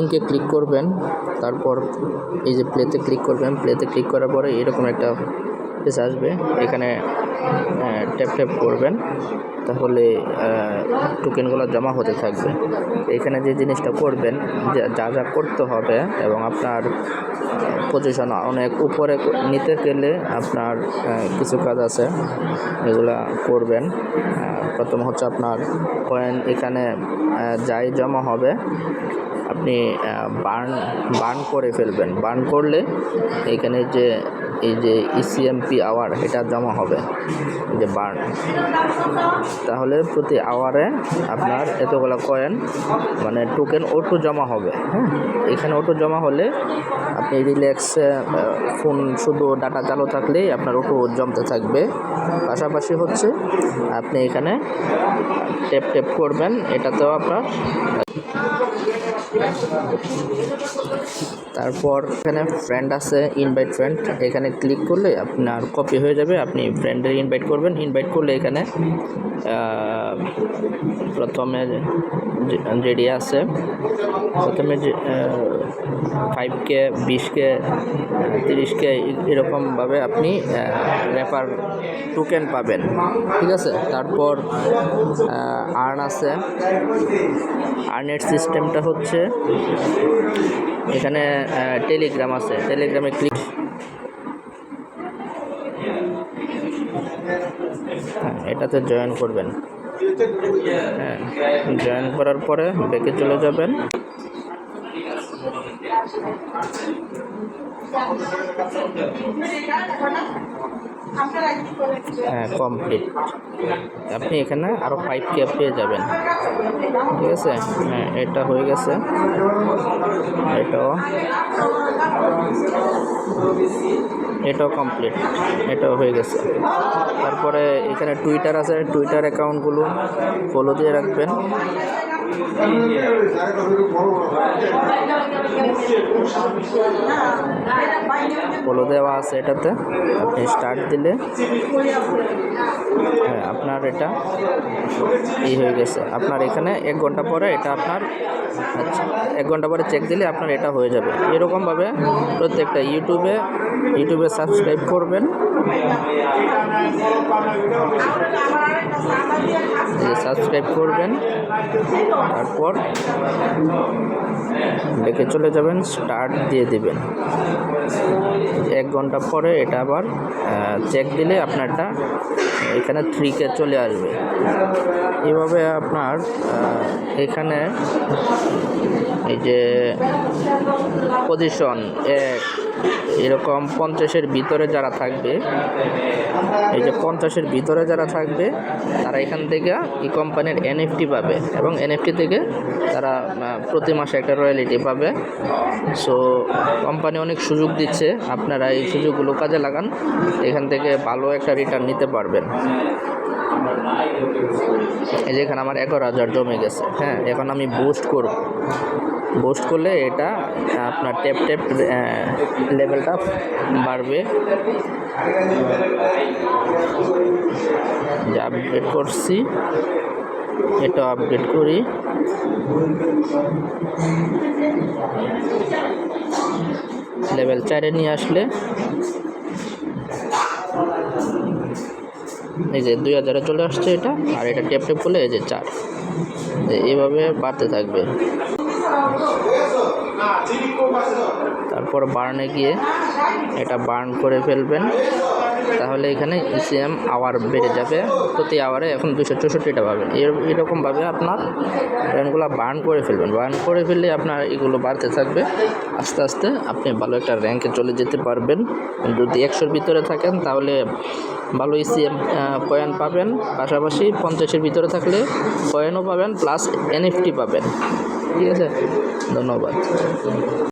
লিঙ্কে ক্লিক করবেন, তারপর এই যে প্লেতে ক্লিক করবেন। প্লেতে ক্লিক করার পরে এরকম একটা পেজ আসবে, এখানে ট্যাপ করবেন, তাহলে টোকেনগুলো জমা হতে থাকবে। এখানে যে জিনিসটা করবেন, যা যা করতে হবে এবং আপনার পজিশন অনেক উপরে নিতে গেলে আপনার কিছু কাজ আছে, এগুলা করবেন। প্রথম হচ্ছে আপনার কয়েন এখানে যাই জমা হবে আপনি বার্ন করে ফেলবেন। বার্ন করলে এখানে এই যে ইসিএমপি আওয়ার এটা জমা হবে, এই যে বার্ন, তাহলে প্রতি আওয়ারে আপনার এতগুলো কয়েন মানে টোকেন অটো জমা হবে। হ্যাঁ, এখানে অটো জমা হলে আপনি রিল্যাক্সে ফোন শুধু ডাটা চালু থাকলেই আপনার অটো জমতে থাকবে। পাশাপাশি হচ্ছে আপনি এখানে ট্যাপ করবেন, এটাতেও আপনার তারপর এখানে ফ্রেন্ড আছে, ইনভাইট ফ্রেন্ড, এখানে ক্লিক করলে আপনার কপি হয়ে যাবে। আপনি ফ্রেন্ডের ইনভাইট করবেন, ইনভাইট করলে এখানে প্রথমে যেটি আছে, প্রথমে 5K 20K 30K এরকমভাবে আপনি রেফার টোকেন পাবেন, ঠিক আছে। তারপর আর্ন আছে। আর্নের সিস্টেমটা হচ্ছে এখানে টেলিগ্রাম আছে, টেলিগ্রামে ক্লিক, এটাতে জয়েন করবেন। হ্যাঁ, জয়েন করার পরে ব্যাকে চলে যাবেন। হ্যাঁ, কমপ্লিট। আপনি এখানে আরও 5K পেয়ে যাবেন, ঠিক আছে। হ্যাঁ, এটা হয়ে গেছে, এটাও কমপ্লিট, এটাও হয়ে গেছে। তারপরে এখানে টুইটার আছে, টুইটার অ্যাকাউন্টগুলো ফলো দিয়ে রাখবেন। ফলো দেওয়া আছে, এটাতে আপনি স্টার্ট দিলে হ্যাঁ আপনার এটা হয়ে গেছে। আপনার এখানে 1 ঘন্টা পরে এটা আপনার 1 ঘন্টা পরে চেক দিলে আপনার এটা হয়ে যাবে। এরকমভাবে প্রত্যেকটা ইউটিউবে সাবস্ক্রাইব করবেন, তারপর দেখে চলে যাবেন, স্টার্ট দিয়ে দিবেন। 1 ঘন্টা পরে এটা আবার চেক দিলে আপনারটা এখানে 3K চলে আসবে। এইভাবে আপনার এখানে এই যে পজিশন 1 এরকম 50-এর ভিতরে যারা থাকবে, এই যে 50-এর ভিতরে যারা থাকবে তারা এখান থেকে এই কোম্পানির NFT পাবে এবং NFT থেকে তারা প্রতি মাসে একটা রয়্যালিটি পাবে। সো কোম্পানি অনেক সুযোগ দিচ্ছে, আপনারা এই সুযোগগুলো কাজে লাগান, এখান থেকে ভালো একটা রিটার্ন নিতে পারবেন। এই যে এখানে আমার 11,000 জমে গেছে। হ্যাঁ, এখন আমি বুস্ট করলে এটা আপনার ট্যাপ লেভেলটা বাড়বে। যে আপডেট করছি, এটা আপডেট করি, লেভেল 4-এ নিয়ে আসলে এই যে 2000-এ চলে আসছে এটা, আর এটা ট্যাপ করলে এই যে 4, এইভাবে বাড়তে থাকবে। তারপর বার্নে গিয়ে এটা বার্ন করে ফেলবেন, তাহলে এখানে ইসিএম আওয়ার বেড়ে যাবে। প্রতি আওয়ারে এখন 264টা পাবেন। এরকমভাবে আপনার কয়েনগুলো বার্ন করে ফেলবেন। বার্ন করে ফেললে আপনার এগুলো বাড়তে থাকবে, আস্তে আস্তে আপনি ভালো একটা র্যাঙ্কে চলে যেতে পারবেন। যদি 100-এর ভিতরে থাকেন তাহলে ভালো ইসিএম কয়েন পাবেন, পাশাপাশি 50-এর ভিতরে থাকলে কয়েনও পাবেন প্লাস NFT পাবেন, ঠিক আছে। ধন্যবাদ।